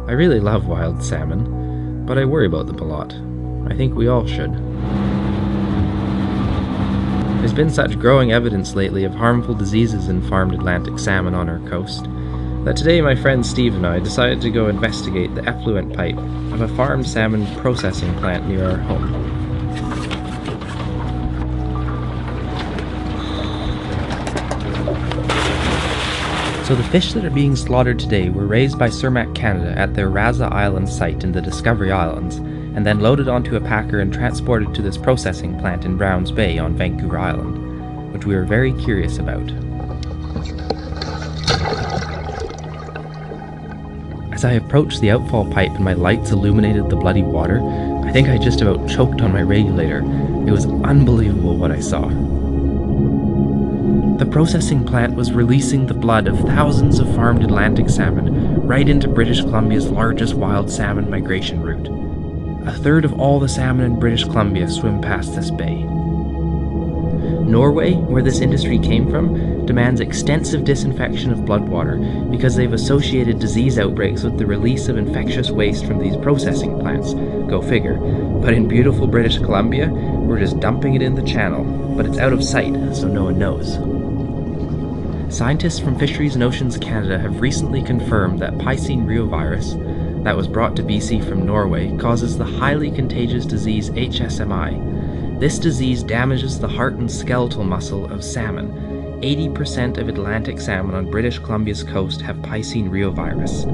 I really love wild salmon, but I worry about them a lot. I think we all should. There's been such growing evidence lately of harmful diseases in farmed Atlantic salmon on our coast that today my friend Steve and I decided to go investigate the effluent pipe of a farmed salmon processing plant near our home. So the fish that are being slaughtered today were raised by Cermaq Canada at their Raza Island site in the Discovery Islands, and then loaded onto a packer and transported to this processing plant in Browns Bay on Vancouver Island, which we were very curious about. As I approached the outfall pipe and my lights illuminated the bloody water, I think I just about choked on my regulator. It was unbelievable what I saw. The processing plant was releasing the blood of thousands of farmed Atlantic salmon right into British Columbia's largest wild salmon migration route. A third of all the salmon in British Columbia swim past this bay. Norway, where this industry came from, demands extensive disinfection of blood water because they've associated disease outbreaks with the release of infectious waste from these processing plants. Go figure. But in beautiful British Columbia, we're just dumping it in the channel, but it's out of sight, so no one knows. Scientists from Fisheries and Oceans Canada have recently confirmed that Piscine reovirus, that was brought to BC from Norway, causes the highly contagious disease HSMI. This disease damages the heart and skeletal muscle of salmon. 80% of Atlantic salmon on British Columbia's coast have Piscine reovirus.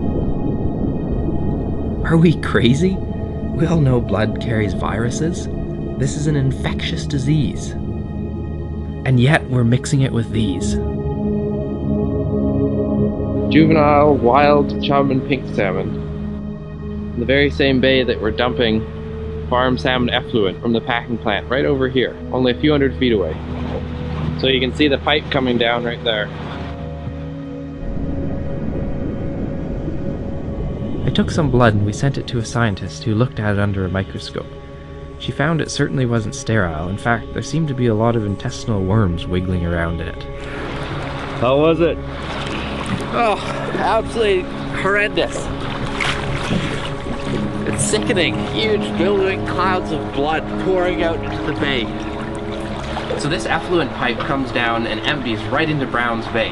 Are we crazy? We all know blood carries viruses. This is an infectious disease. And yet we're mixing it with these. Juvenile wild chum and pink salmon in the very same bay that we're dumping farm salmon effluent from the packing plant right over here, only a few hundred feet away. So you can see the pipe coming down right there. I took some blood and we sent it to a scientist who looked at it under a microscope. She found it certainly wasn't sterile. In fact, there seemed to be a lot of intestinal worms wiggling around in it. How was it? Oh, absolutely horrendous. It's sickening. Huge billowing clouds of blood pouring out into the bay. So this effluent pipe comes down and empties right into Browns Bay.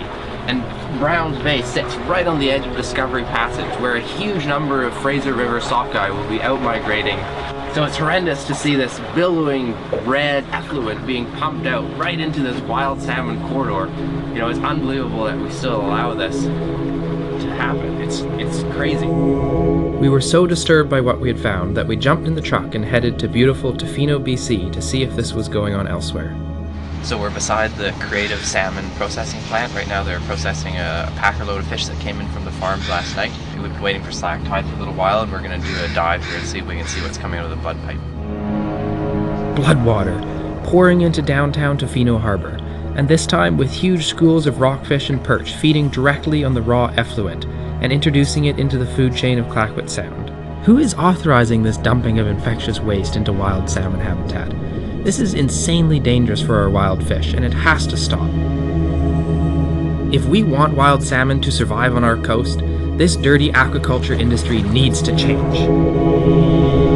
And Browns Bay sits right on the edge of Discovery Passage, where a huge number of Fraser River sockeye will be out migrating. So it's horrendous to see this billowing red effluent being pumped out right into this wild salmon corridor. You know, it's unbelievable that we still allow this to happen. It's crazy. We were so disturbed by what we had found that we jumped in the truck and headed to beautiful Tofino, BC to see if this was going on elsewhere. So we're beside the Creative Salmon processing plant. Right now they're processing a packer load of fish that came in from the farms last night. We've been waiting for slack tide for a little while and we're going to do a dive here and see if we can see what's coming out of the blood pipe. Blood water pouring into downtown Tofino Harbor, and this time with huge schools of rockfish and perch feeding directly on the raw effluent and introducing it into the food chain of Clayoquot Sound. Who is authorizing this dumping of infectious waste into wild salmon habitat? This is insanely dangerous for our wild fish, and it has to stop. If we want wild salmon to survive on our coast, this dirty aquaculture industry needs to change.